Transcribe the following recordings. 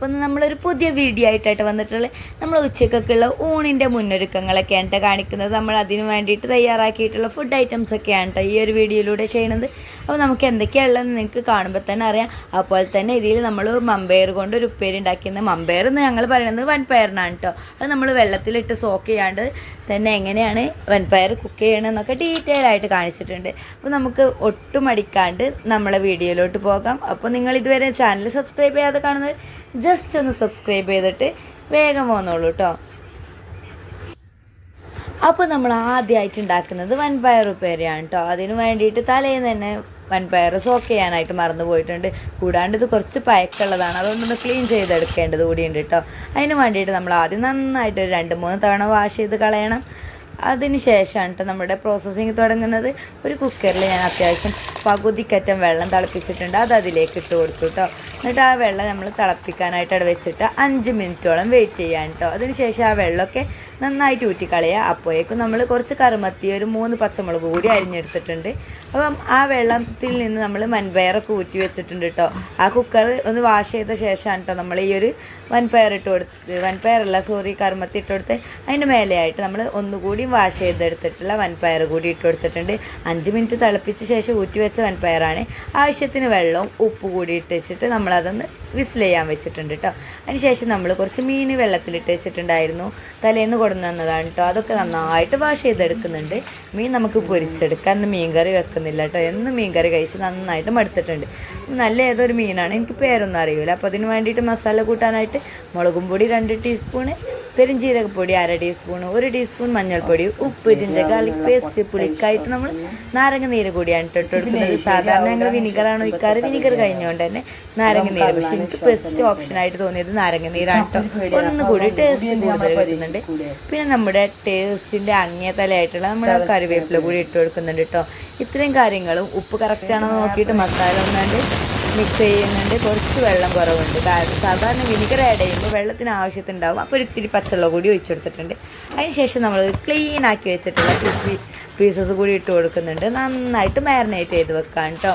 അപ്പോൾ നമ്മളൊരു പുതിയ വീഡിയോ ആയിട്ടായിട്ട് വന്നിട്ടുള്ളത് നമ്മൾ ഉച്ചക്കൊക്കെയുള്ള ഊണിൻ്റെ മുന്നൊരുക്കങ്ങളൊക്കെയാണ് കാണിക്കുന്നത്. നമ്മൾ അതിന് വേണ്ടിയിട്ട് തയ്യാറാക്കിയിട്ടുള്ള ഫുഡ് ഐറ്റംസൊക്കെയാണ് കേട്ടോ ഈ ഒരു വീഡിയോയിലൂടെ ചെയ്യുന്നത്. അപ്പോൾ നമുക്ക് എന്തൊക്കെയാണുള്ളതെന്ന് നിങ്ങൾക്ക് കാണുമ്പോൾ തന്നെ അറിയാം. അപ്പോൾ തന്നെ ഇതിൽ നമ്മൾ മമ്പയർ കൊണ്ട് ഒരു ഉപ്പേരി ഉണ്ടാക്കിയത്. മമ്പയർ എന്ന് ഞങ്ങൾ പറയുന്നത് വൻപയറിനാണ് കേട്ടോ. അത് നമ്മൾ വെള്ളത്തിലിട്ട് സോക്ക് ചെയ്യാണ്ട് തന്നെ എങ്ങനെയാണ് വൻപയർ കുക്ക് ചെയ്യണമെന്നൊക്കെ ഡീറ്റെയിൽ ആയിട്ട് കാണിച്ചിട്ടുണ്ട്. അപ്പോൾ നമുക്ക് ഒട്ടും അടിക്കാണ്ട് നമ്മളെ വീഡിയോയിലോട്ട് പോകാം. അപ്പോൾ നിങ്ങൾ ഇതുവരെ ചാനൽ സബ്സ്ക്രൈബ് ചെയ്യാതെ കാണുന്നത് ജസ്റ്റ് ഒന്ന് സബ്സ്ക്രൈബ് ചെയ്തിട്ട് വേഗം പോന്നോളൂ കേട്ടോ. അപ്പോൾ നമ്മൾ ആദ്യമായിട്ട് ഉണ്ടാക്കുന്നത് വൻപയർ ഉപ്പേരിയാണ് കേട്ടോ. അതിന് വേണ്ടിയിട്ട് തലേന്ന് തന്നെ വൻപയർ സോക്ക് ചെയ്യാനായിട്ട് മറന്നു പോയിട്ടുണ്ട്. കൂടാണ്ട് ഇത് കുറച്ച് പയക്കുള്ളതാണ്, അതുകൊണ്ടൊന്ന് ക്ലീൻ ചെയ്തെടുക്കേണ്ടത് കൂടിയുണ്ട് കേട്ടോ. അതിന് വേണ്ടിയിട്ട് നമ്മൾ ആദ്യം നന്നായിട്ട് ഒരു 2-3 തവണ വാഷ് ചെയ്ത് കളയണം. അതിന് ശേഷമാണ് കേട്ടോ നമ്മുടെ പ്രോസസ്സിങ് തുടങ്ങുന്നത്. ഒരു കുക്കറിൽ ഞാൻ അത്യാവശ്യം പകുതിക്കറ്റം വെള്ളം തിളപ്പിച്ചിട്ടുണ്ട്, അത് അതിലേക്ക് ഇട്ട് കൊടുത്തു കേട്ടോ. എന്നിട്ട് ആ വെള്ളം നമ്മൾ തിളപ്പിക്കാനായിട്ട് അവിടെ വെച്ചിട്ട് 5 മിനിറ്റോളം വെയിറ്റ് ചെയ്യാൻ കേട്ടോ. അതിന് ശേഷം ആ വെള്ളമൊക്കെ നന്നായിട്ട് ഊറ്റിക്കളയുക. അപ്പോഴേക്കും നമ്മൾ കുറച്ച് കറുമത്തി, ഒരു 3 പച്ചമുളക് കൂടി അരിഞ്ഞെടുത്തിട്ടുണ്ട്. അപ്പം ആ വെള്ളത്തിൽ നിന്ന് നമ്മൾ വൻപയറൊക്കെ ഊറ്റി വെച്ചിട്ടുണ്ട് കേട്ടോ. ആ കുക്കർ ഒന്ന് വാഷ് ചെയ്ത ശേഷമാണ് കേട്ടോ നമ്മൾ ഈ ഒരു വൻപയർ ഇട്ട് കൊടുത്ത്, കറുമത്തി ഇട്ട് കൊടുത്ത് അതിൻ്റെ മേലെയായിട്ട് നമ്മൾ ഒന്നുകൂടി വാഷ് ചെയ്തെടുത്തിട്ടുള്ള വൻപയർ കൂടി ഇട്ട് കൊടുത്തിട്ടുണ്ട്. 5 മിനിറ്റ് തിളപ്പിച്ച ശേഷം ഊറ്റി വെച്ച വൻപയറാണ്. ആവശ്യത്തിന് വെള്ളവും ഉപ്പ് കൂടി ഇട്ട് വെച്ചിട്ട് നമ്മളതൊന്ന് വിസിൽ ചെയ്യാൻ വെച്ചിട്ടുണ്ട് കേട്ടോ. അതിനുശേഷം നമ്മൾ കുറച്ച് മീൻ വെള്ളത്തിലിട്ട് വെച്ചിട്ടുണ്ടായിരുന്നു, തലേന്ന് കൊടുന്നു തന്നതാണ് കേട്ടോ. അതൊക്കെ നന്നായിട്ട് വാഷ് ചെയ്തെടുക്കുന്നുണ്ട്. മീൻ നമുക്ക് പൊരിച്ചെടുക്കാൻ ഇന്ന് മീൻ കറി വെക്കുന്നില്ല കേട്ടോ. എന്നും മീൻ കറി കഴിച്ച് നന്നായിട്ട് മടുത്തിട്ടുണ്ട്. നല്ല ഏതൊരു മീനാണ്, എനിക്ക് പേരൊന്നും അറിയില്ല. അപ്പോൾ അതിന് വേണ്ടിയിട്ട് മസാല കൂട്ടാനായിട്ട് മുളകും പൊടി 2 ടീസ്പൂണ്, പെരുംജീരകപ്പൊടി 1/2 ടീസ്പൂൺ, 1 ടീസ്പൂൺ മഞ്ഞൾപ്പൊടി, ഉപ്പ്, ജിഞ്ചർ ഗാർലിക് പേസ്റ്റ്, പുളിക്കായിട്ട് നമ്മൾ നാരങ്ങ നീര് കൂടിയാണ് ഇട്ട് കൊടുക്കുന്നത്. സാധാരണ ഞങ്ങൾ വിനിഗറാണ് ഒഴിക്കാറ്, വിനിഗർ കഴിഞ്ഞുകൊണ്ട് തന്നെ നാരങ്ങ നീര്. പക്ഷെ എനിക്ക് ബെസ്റ്റ് ഓപ്ഷനായിട്ട് തോന്നിയത് നാരങ്ങ നീരാണ് കേട്ടോ. ഒന്നുകൂടി ടേസ്റ്റ് കൂടുതൽ കിട്ടുന്നുണ്ട്. പിന്നെ നമ്മുടെ ടേസ്റ്റിൻ്റെ അങ്ങേ തലയായിട്ടുള്ള നമ്മുടെ കറിവേപ്പില കൂടി ഇട്ട് കൊടുക്കുന്നുണ്ട് കേട്ടോ. ഇത്രയും കാര്യങ്ങളും ഉപ്പ് കറക്റ്റാണോ നോക്കിയിട്ട് മസാല ഒന്നാണ്ട് മിക്സ് ചെയ്യുന്നുണ്ട്. കുറച്ച് വെള്ളം കുറവുണ്ട്, കാരണം സാധാരണ വിനിഗർ ആഡ് ചെയ്യുമ്പോൾ വെള്ളത്തിന് ആവശ്യത്തിനുണ്ടാവും. അപ്പോൾ ഒരു ഇത്തിരി പച്ചവെള്ളം കൂടി ഒഴിച്ചെടുത്തിട്ടുണ്ട്. അതിനുശേഷം നമ്മൾ ക്ലീൻ ആക്കി വെച്ചിട്ടുള്ള ഫിഷ് പീസസ് കൂടി ഇട്ട് കൊടുക്കുന്നുണ്ട്. നന്നായിട്ട് മാരിനേറ്റ് ചെയ്ത് വെക്കാം കേട്ടോ.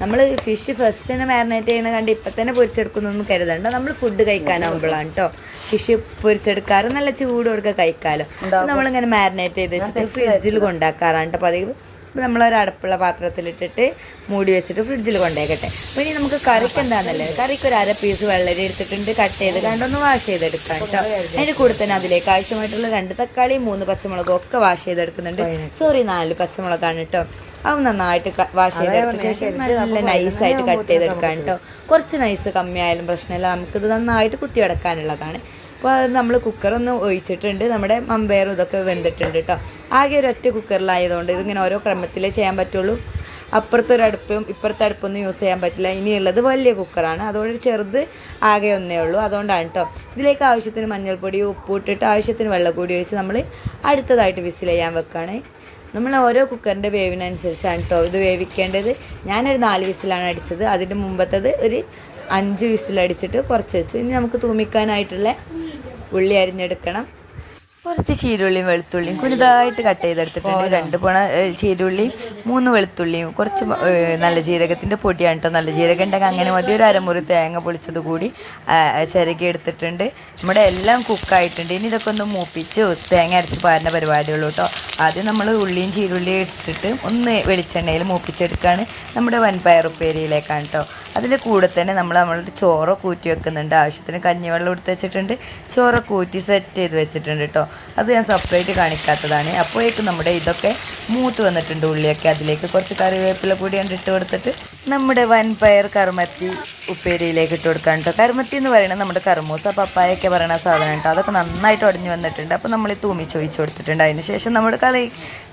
നമ്മൾ ഫിഷ് ഫസ്റ്റ് തന്നെ മാരിനേറ്റ് ചെയ്യണ കണ്ട് ഇപ്പം തന്നെ പൊരിച്ചെടുക്കുന്നൊന്നും കരുതണ്ട. നമ്മൾ ഫുഡ് കഴിക്കാനാവുമ്പോഴാണ് കേട്ടോ ഫിഷ് പൊരിച്ചെടുക്കാറ്. നല്ല ചൂടോടൊക്കെ കഴിക്കാമല്ലോ. നമ്മളിങ്ങനെ മാരിനേറ്റ് ചെയ്ത് വെച്ചിട്ട് ഫ്രിഡ്ജിൽ കൊണ്ടാക്കാറാണ് കേട്ടോ പതിവ്. അപ്പോൾ നമ്മളൊരു അടുപ്പുള്ള പാത്രത്തിലിട്ടിട്ട് മൂടി വെച്ചിട്ട് ഫ്രിഡ്ജിൽ കൊണ്ടേക്കട്ടെ. അപ്പോൾ ഇനി നമുക്ക് കറിക്ക് എന്താണെന്നല്ലേ, കറിക്ക് ഒരു 1/2 പീസ് വെള്ളരി എടുത്തിട്ടുണ്ട്, കട്ട് ചെയ്ത് കണ്ടൊന്ന് വാഷ് ചെയ്തെടുക്കാം കേട്ടോ. അതിൻ്റെ കൂടെ തന്നെ അതിലേക്ക് ആവശ്യമായിട്ടുള്ള 2 തക്കാളി, 3 പച്ചമുളകും ഒക്കെ വാഷ് ചെയ്തെടുക്കുന്നുണ്ട്. 4 പച്ചമുളകാണ് കേട്ടോ. അത് നന്നായിട്ട് വാഷ് ചെയ്തെടുത്ത ശേഷം നല്ല നൈസായിട്ട് കട്ട് ചെയ്തെടുക്കാം കേട്ടോ. കുറച്ച് നൈസ് കമ്മിയായാലും പ്രശ്നമില്ല, നമുക്കിത് നന്നായിട്ട് കുത്തിയെടുക്കാനുള്ളതാണ്. അപ്പോൾ അത് നമ്മൾ കുക്കറൊന്ന് ഒഴിച്ചിട്ടുണ്ട്. നമ്മുടെ മമ്പയറും ഇതൊക്കെ വെന്തിട്ടുണ്ട് കേട്ടോ. ആകെ ഒരൊറ്റ കുക്കറിലായതുകൊണ്ട് ഇതിങ്ങനെ ഓരോ ക്രമത്തിലേ ചെയ്യാൻ പറ്റുള്ളൂ. അപ്പുറത്തൊരടുപ്പും ഇപ്പുറത്തെ അടുപ്പൊന്നും യൂസ് ചെയ്യാൻ പറ്റില്ല. ഇനിയുള്ളത് വലിയ കുക്കറാണ്, അതുകൊണ്ട് ചെറുത് ആകെ ഒന്നേ ഉള്ളൂ. അതുകൊണ്ടാണ് കേട്ടോ. ഇതിലേക്ക് ആവശ്യത്തിന് മഞ്ഞൾപ്പൊടി, ഉപ്പ് ഇട്ടിട്ട് ആവശ്യത്തിന് വെള്ളം കൂടി ഒഴിച്ച് നമ്മൾ അടുത്തതായിട്ട് വിസിൽ ചെയ്യാൻ വെക്കുകയാണ്. നമ്മൾ ഓരോ കുക്കറിൻ്റെ വേവിനനുസരിച്ചാണ് കേട്ടോ ഇത് വേവിക്കേണ്ടത്. ഞാനൊരു 4 വിസിലാണ് അടിച്ചത്. അതിൻ്റെ മുമ്പത്തത് ഒരു 5 വിസിലടിച്ചിട്ട് കുറച്ച് വെച്ചു. ഇനി നമുക്ക് തൂമിക്കാനായിട്ടുള്ള ഉള്ളി അരിഞ്ഞെടുക്കണം. കുറച്ച് ചീരുള്ളിയും വെളുത്തുള്ളിയും കുരുതായിട്ട് കട്ട് ചെയ്തെടുത്തിട്ടുണ്ട്. 2 പോണ ചീരുള്ളിയും 3 വെളുത്തുള്ളിയും കുറച്ച് നല്ല ജീരകത്തിൻ്റെ പൊടിയാണ് കേട്ടോ. നല്ല ജീരകം ഉണ്ടെങ്കിൽ അങ്ങനെ മതി. ഒരു 1/2 മുറി തേങ്ങ പൊളിച്ചത് കൂടി ചിരകി എടുത്തിട്ടുണ്ട്. നമ്മുടെ എല്ലാം കുക്കായിട്ടുണ്ട്. ഇനി ഇതൊക്കെ ഒന്ന് മൂപ്പിച്ച് തേങ്ങ അരച്ച് പാരുന്ന പരിപാടിയുള്ളൂ കേട്ടോ. ആദ്യം നമ്മൾ ഉള്ളിയും ചീരുള്ളിയും എടുത്തിട്ട് ഒന്ന് വെളിച്ചെണ്ണയിൽ മൂപ്പിച്ചെടുക്കുകയാണ്. നമ്മുടെ വൻപയർ ഉപ്പേരിയിലേക്കാണ് കേട്ടോ. അതിൻ്റെ കൂടെ തന്നെ നമ്മളുടെ ചോറൊക്കെ ഊറ്റി വെക്കുന്നുണ്ട്. ആവശ്യത്തിന് കഞ്ഞിവെള്ളം എടുത്ത് വെച്ചിട്ടുണ്ട്. ചോറൊക്കെ ഊറ്റി സെറ്റ് ചെയ്ത് വെച്ചിട്ടുണ്ട് കേട്ടോ. അത് ഞാൻ സെപ്പറേറ്റ് കാണിക്കാത്തതാണ്. അപ്പോഴേക്കും നമ്മുടെ ഇതൊക്കെ മൂത്ത് വന്നിട്ടുണ്ട് ഉള്ളിയൊക്കെ. അതിലേക്ക് കുറച്ച് കറിവേപ്പില കൂടി ഇട്ട് കൊടുത്തിട്ട് നമ്മുടെ വൻപയർ കറുമത്തി ഉപ്പേരിയിലേക്ക് ഇട്ട് കൊടുക്കാൻ കേട്ടോ. കറുമത്തി എന്ന് പറയുന്നത് നമ്മുടെ കറുമൂസ, പപ്പായൊക്കെ പറയുന്ന സാധനം കേട്ടോ. അതൊക്കെ നന്നായിട്ട് ഉടഞ്ഞു വന്നിട്ടുണ്ട്. അപ്പോൾ നമ്മൾ തൂമിച്ചൊഴിച്ച് കൊടുത്തിട്ടുണ്ട്. അതിന് ശേഷം നമ്മുടെ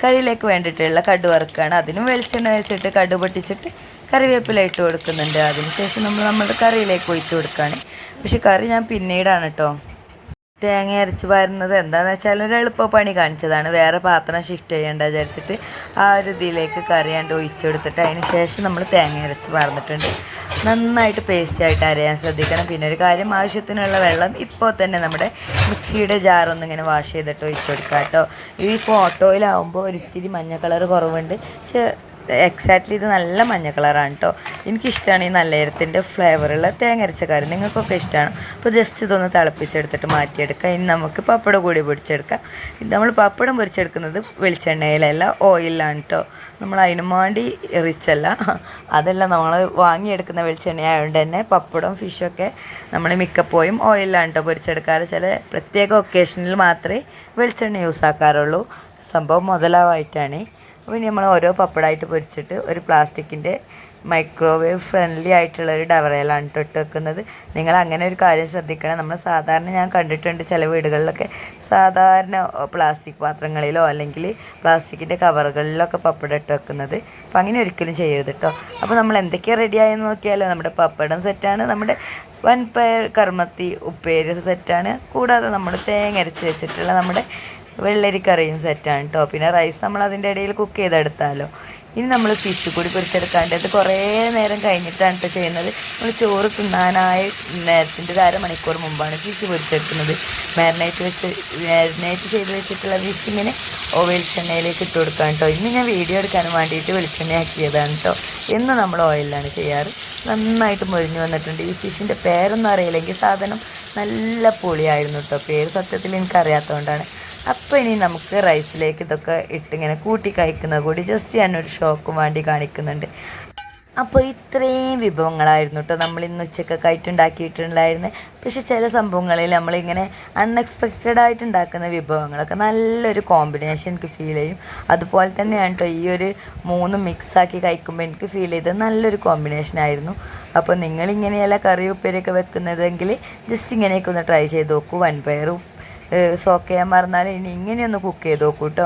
കറിയിലേക്ക് വേണ്ടിയിട്ടുള്ള കടു വറുക്കുകയാണ്. അതിനും വെളിച്ചെണ്ണ വെച്ചിട്ട് കടു പൊട്ടിച്ചിട്ട് കറിവേപ്പില ഇട്ട് കൊടുക്കുന്നുണ്ട്. അതിനുശേഷം നമ്മുടെ കറിയിലേക്ക് ഒഴിച്ച് കൊടുക്കുകയാണ്. പക്ഷെ കറി ഞാൻ പിന്നീടാണ് കേട്ടോ തേങ്ങ അരച്ച് പാരുന്നത്. എന്താണെന്ന് വെച്ചാൽ ഒരു എളുപ്പപ്പണി കാണിച്ചതാണ്. വേറെ പാത്രം ഷിഫ്റ്റ് ചെയ്യേണ്ട വിചാരിച്ചിട്ട് ആ ഒരു ഇതിലേക്ക് കറിയാണ്ട് ഒഴിച്ച് കൊടുത്തിട്ട് അതിന് ശേഷം നമ്മൾ തേങ്ങ അരച്ച് പാർന്നിട്ടുണ്ട്. നന്നായിട്ട് പേസ്റ്റായിട്ട് അരയാൻ ശ്രദ്ധിക്കണം. പിന്നെ ഒരു കാര്യം, ആവശ്യത്തിനുള്ള വെള്ളം ഇപ്പോൾ തന്നെ നമ്മുടെ മിക്സിയുടെ ജാറൊന്നിങ്ങനെ വാഷ് ചെയ്തിട്ട് ഒഴിച്ച് കൊടുക്കാം കേട്ടോ. ഈ ഫോട്ടോയിലാവുമ്പോൾ ഒരിത്തിരി മഞ്ഞ കളർ കുറവുണ്ട്, പക്ഷേ എക്സാക്ട്ലി ഇത് നല്ല മഞ്ഞ കളറാണ് കേട്ടോ. എനിക്കിഷ്ടമാണ് ഈ നല്ലയിരത്തിൻ്റെ ഫ്ലേവറുള്ള തേങ്ങരച്ച കറി. നിങ്ങൾക്കൊക്കെ ഇഷ്ടമാണ്. അപ്പോൾ ജസ്റ്റ് ഇതൊന്ന് തിളപ്പിച്ചെടുത്തിട്ട് മാറ്റിയെടുക്കുക. ഇനി നമുക്ക് പപ്പടം കൂടി പൊരിച്ചെടുക്കാം. നമ്മൾ പപ്പടം പൊരിച്ചെടുക്കുന്നത് വെളിച്ചെണ്ണയിലല്ല, ഓയിലാണ് കേട്ടോ. നമ്മൾ അതിനും വേണ്ടി റിച്ചല്ല, അതല്ല നമ്മൾ വാങ്ങിയെടുക്കുന്ന വെളിച്ചെണ്ണ ആയതുകൊണ്ട് തന്നെ പപ്പടം ഫിഷൊക്കെ നമ്മൾ മിക്കപ്പോഴും ഓയിലാണ് കേട്ടോ പൊരിച്ചെടുക്കാറ്. ചില പ്രത്യേക ഒക്കേഷനിൽ മാത്രമേ വെളിച്ചെണ്ണ യൂസ് ആക്കാറുള്ളൂ. സംഭവം മുതലാവായിട്ടാണ്. അപ്പോൾ ഇനി നമ്മൾ ഓരോ പപ്പടമായിട്ട് പൊരിച്ചിട്ട് ഒരു പ്ലാസ്റ്റിക്കിൻ്റെ മൈക്രോവേവ് ഫ്രണ്ട്ലി ആയിട്ടുള്ള ഒരു ഡവറയിലാണ് ഇട്ട് വെക്കുന്നത്. നിങ്ങൾ അങ്ങനെ ഒരു കാര്യം ശ്രദ്ധിക്കണം. നമ്മൾ സാധാരണ ഞാൻ കണ്ടിട്ടുണ്ട് ചില വീടുകളിലൊക്കെ സാധാരണ പ്ലാസ്റ്റിക് പാത്രങ്ങളിലോ അല്ലെങ്കിൽ പ്ലാസ്റ്റിക്കിൻ്റെ കവറുകളിലൊക്കെ പപ്പടം ഇട്ട് വെക്കുന്നത്. അപ്പോൾ അങ്ങനെ ഒരിക്കലും ചെയ്യരുത് കേട്ടോ. അപ്പോൾ നമ്മൾ എന്തൊക്കെയാണ് റെഡിയായെന്ന് നോക്കിയാലോ, നമ്മുടെ പപ്പടം സെറ്റാണ്, നമ്മുടെ വൻപയർ കർമ്മത്തി ഉപ്പേരി സെറ്റാണ്, കൂടാതെ നമ്മൾ തേങ്ങ അരച്ച് വെച്ചിട്ടുള്ള നമ്മുടെ വെള്ളരിക്കറിയും സെറ്റാണ് കേട്ടോ. പിന്നെ റൈസ് നമ്മൾ അതിൻ്റെ ഇടയിൽ കുക്ക് ചെയ്തെടുത്താലോ. ഇനി നമ്മൾ ഫിഷ് കൂടി പൊരിച്ചെടുക്കാണ്ട്, അത് കുറേ നേരം കഴിഞ്ഞിട്ടാണ് കേട്ടോ ചെയ്യുന്നത്. നമ്മൾ ചോറ് തിന്നാനായ നേരത്തിൻ്റെ ഒരു അരമണിക്കൂർ മുമ്പാണ് ഫിഷ് പൊരിച്ചെടുക്കുന്നത്. മാരിനേറ്റ് ചെയ്ത് വെച്ചിട്ടുള്ള ഫിഷ് ഇങ്ങനെ വെളിച്ചെണ്ണയിലേക്ക് ഇട്ട് കൊടുക്കാം കേട്ടോ. ഇന്ന് ഞാൻ വീഡിയോ എടുക്കാൻ വേണ്ടിയിട്ട് വെളിച്ചെണ്ണ ആക്കിയതാണ് കേട്ടോ. എന്ന് നമ്മൾ ഓയിലാണ് ചെയ്യാറ്. നന്നായിട്ട് മൊരിഞ്ഞ് വന്നിട്ടുണ്ട്. ഈ ഫിഷിൻ്റെ പേരൊന്നും അറിയില്ലെങ്കിൽ സാധനം നല്ല പൊളിയായിരുന്നു കേട്ടോ. പേര് സത്യത്തിൽ എനിക്കറിയാത്തതുകൊണ്ടാണ്. അപ്പോൾ ഇനി നമുക്ക് റൈസിലേക്ക് ഇതൊക്കെ ഇട്ടിങ്ങനെ കൂട്ടി കഴിക്കുന്നത് കൂടി ജസ്റ്റ് ഞാനൊരു ഷോക്കും വേണ്ടി കാണിക്കുന്നുണ്ട്. അപ്പോൾ ഇത്രയും വിഭവങ്ങളായിരുന്നു കേട്ടോ നമ്മൾ ഇന്ന് ഉച്ചക്കൊക്കെ ആയിട്ട് ഉണ്ടാക്കിയിട്ടുണ്ടായിരുന്നത്. പക്ഷെ ചില സംഭവങ്ങളിൽ നമ്മളിങ്ങനെ അൺഎക്സ്പെക്റ്റഡ് ആയിട്ട് ഉണ്ടാക്കുന്ന വിഭവങ്ങളൊക്കെ നല്ലൊരു കോമ്പിനേഷൻ എനിക്ക് ഫീൽ ചെയ്യും. അതുപോലെ തന്നെയാണ് കേട്ടോ ഈ ഒരു മൂന്നും മിക്സാക്കി കഴിക്കുമ്പോൾ എനിക്ക് ഫീൽ ചെയ്തത് നല്ലൊരു കോമ്പിനേഷൻ ആയിരുന്നു. അപ്പോൾ നിങ്ങളിങ്ങനെയല്ല കറി ഉപ്പേരിയൊക്കെ വെക്കുന്നതെങ്കിൽ ജസ്റ്റ് ഇങ്ങനെയൊക്കെ ഒന്ന് ട്രൈ ചെയ്ത് നോക്കൂ. വൻപയറും സോക്ക് ചെയ്യാൻ മറന്നാൽ ഇനി ഇങ്ങനെയൊന്ന് കുക്ക് ചെയ്ത് നോക്കൂ കേട്ടോ.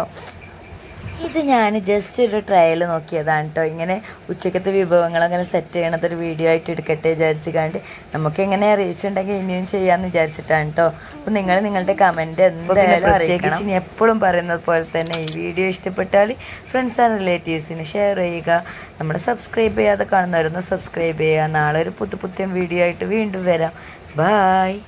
ഇത് ഞാൻ ജസ്റ്റ് ഒരു ട്രയൽ നോക്കിയതാണ് കേട്ടോ. ഇങ്ങനെ ഉച്ചക്കത്തെ വിഭവങ്ങളങ്ങനെ സെറ്റ് ചെയ്യണതൊരു വീഡിയോ ആയിട്ട് എടുക്കട്ടെ വിചാരിച്ച് കണ്ട് നമുക്ക് എങ്ങനെ അറിയിച്ചിട്ടുണ്ടെങ്കിൽ ഇനിയും ചെയ്യാമെന്ന് വിചാരിച്ചിട്ടാണ് കേട്ടോ. അപ്പോൾ നിങ്ങൾ നിങ്ങളുടെ കമൻറ്റ് എന്തായാലും അറിയിക്കണം. ഇനി എപ്പോഴും പറയുന്നത് പോലെ തന്നെ ഈ വീഡിയോ ഇഷ്ടപ്പെട്ടാൽ ഫ്രണ്ട്സ് ആൻഡ് റിലേറ്റീവ്സിന് ഷെയർ ചെയ്യുക. നമ്മുടെ സബ്സ്ക്രൈബ് ചെയ്യാതെ കാണുന്നവരൊന്ന് സബ്സ്ക്രൈബ് ചെയ്യുക. നാളെ ഒരു പുതിയ വീഡിയോ ആയിട്ട് വീണ്ടും വരാം. ബായ്.